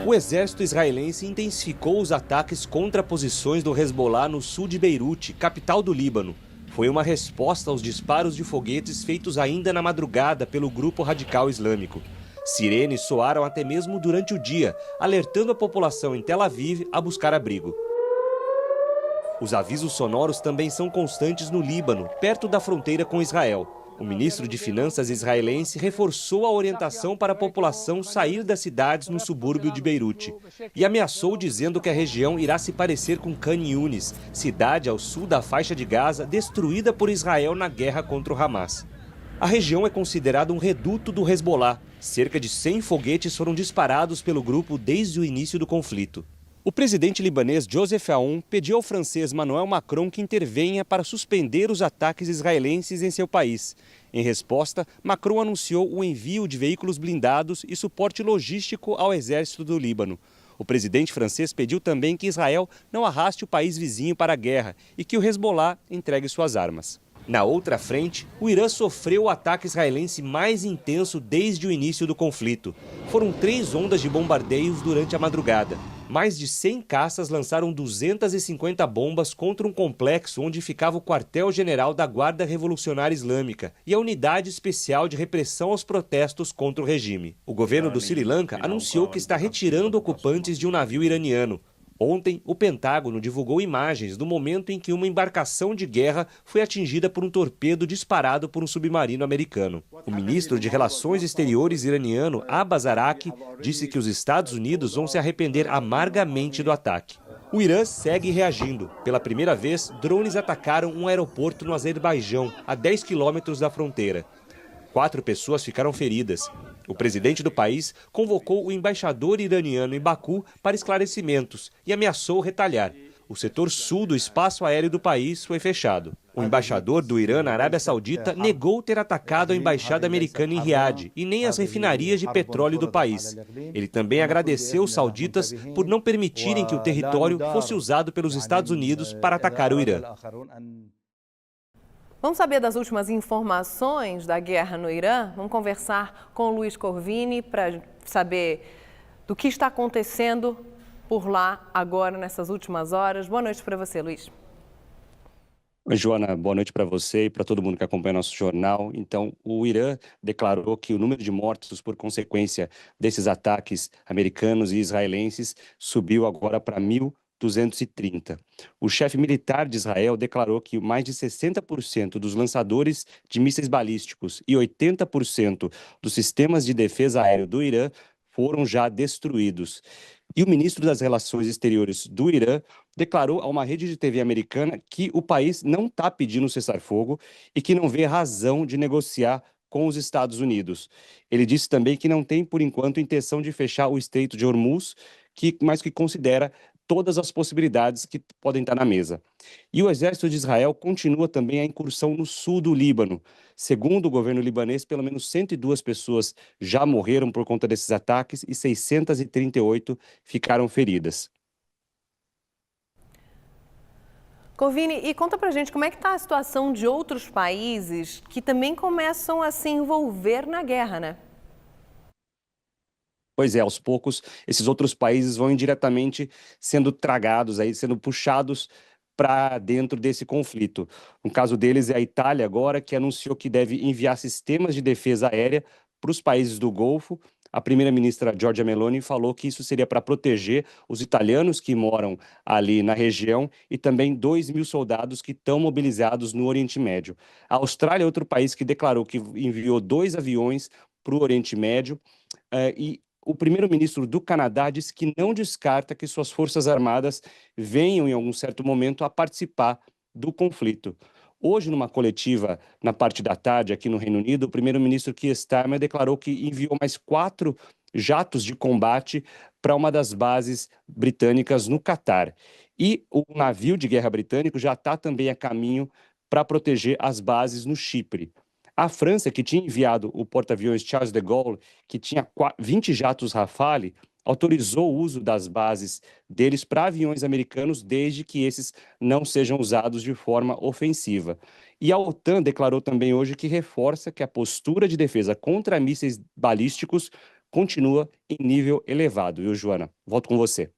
O exército israelense intensificou os ataques contra posições do Hezbollah no sul de Beirute, capital do Líbano. Foi uma resposta aos disparos de foguetes feitos ainda na madrugada pelo grupo radical islâmico. Sirenes soaram até mesmo durante o dia, alertando a população em Tel Aviv a buscar abrigo. Os avisos sonoros também são constantes no Líbano, perto da fronteira com Israel. O ministro de Finanças israelense reforçou a orientação para a população sair das cidades no subúrbio de Beirute e ameaçou dizendo que a região irá se parecer com Khan Yunis, cidade ao sul da faixa de Gaza destruída por Israel na guerra contra o Hamas. A região é considerada um reduto do Hezbollah. Cerca de 100 foguetes foram disparados pelo grupo desde o início do conflito. O presidente libanês Joseph Aoun pediu ao francês Emmanuel Macron que intervenha para suspender os ataques israelenses em seu país. Em resposta, Macron anunciou o envio de veículos blindados e suporte logístico ao exército do Líbano. O presidente francês pediu também que Israel não arraste o país vizinho para a guerra e que o Hezbollah entregue suas armas. Na outra frente, o Irã sofreu o ataque israelense mais intenso desde o início do conflito. Foram 3 ondas de bombardeios durante a madrugada. Mais de 100 caças lançaram 250 bombas contra um complexo onde ficava o quartel-general da Guarda Revolucionária Islâmica e a unidade especial de repressão aos protestos contra o regime. O governo do Sri Lanka anunciou que está retirando ocupantes de um navio iraniano. Ontem, o Pentágono divulgou imagens do momento em que uma embarcação de guerra foi atingida por um torpedo disparado por um submarino americano. O ministro de Relações Exteriores iraniano, Abbas Araqi, disse que os Estados Unidos vão se arrepender amargamente do ataque. O Irã segue reagindo. Pela primeira vez, drones atacaram um aeroporto no Azerbaijão, a 10 quilômetros da fronteira. 4 pessoas ficaram feridas. O presidente do país convocou o embaixador iraniano em Baku para esclarecimentos e ameaçou retalhar. O setor sul do espaço aéreo do país foi fechado. O embaixador do Irã na Arábia Saudita negou ter atacado a embaixada americana em Riad e nem as refinarias de petróleo do país. Ele também agradeceu os sauditas por não permitirem que o território fosse usado pelos Estados Unidos para atacar o Irã. Vamos saber das últimas informações da guerra no Irã? Vamos conversar com o Luiz Corvini para saber do que está acontecendo por lá agora, nessas últimas horas. Boa noite para você, Luiz. Oi, Joana, boa noite para você e para todo mundo que acompanha nosso jornal. Então, o Irã declarou que o número de mortos por consequência desses ataques americanos e israelenses subiu agora para 1.230. O chefe militar de Israel declarou que mais de 60% dos lançadores de mísseis balísticos e 80% dos sistemas de defesa aéreo do Irã foram já destruídos. E o ministro das Relações Exteriores do Irã declarou a uma rede de TV americana que o país não está pedindo cessar-fogo e que não vê razão de negociar com os Estados Unidos. Ele disse também que não tem, por enquanto, intenção de fechar o Estreito de Hormuz, mas que considera todas as possibilidades que podem estar na mesa. E o exército de Israel continua também a incursão no sul do Líbano. Segundo o governo libanês, pelo menos 102 pessoas já morreram por conta desses ataques e 638 ficaram feridas. Corvini, e conta pra gente como é que está a situação de outros países que também começam a se envolver na guerra, né? Pois é, aos poucos, esses outros países vão indiretamente sendo tragados, aí, sendo puxados para dentro desse conflito. No caso deles é a Itália agora, que anunciou que deve enviar sistemas de defesa aérea para os países do Golfo. A primeira-ministra Giorgia Meloni falou que isso seria para proteger os italianos que moram ali na região e também 2.000 soldados que estão mobilizados no Oriente Médio. A Austrália é outro país que declarou que enviou 2 aviões para o Oriente Médio e o primeiro-ministro do Canadá disse que não descarta que suas forças armadas venham, em algum certo momento, a participar do conflito. Hoje, numa coletiva, na parte da tarde, aqui no Reino Unido, o primeiro-ministro Keir Starmer declarou que enviou mais 4 jatos de combate para uma das bases britânicas no Catar. E o navio de guerra britânico já está também a caminho para proteger as bases no Chipre. A França, que tinha enviado o porta-aviões Charles de Gaulle, que tinha 20 jatos Rafale, autorizou o uso das bases deles para aviões americanos, desde que esses não sejam usados de forma ofensiva. E a OTAN declarou também hoje que reforça que a postura de defesa contra mísseis balísticos continua em nível elevado, viu, Joana? Volto com você.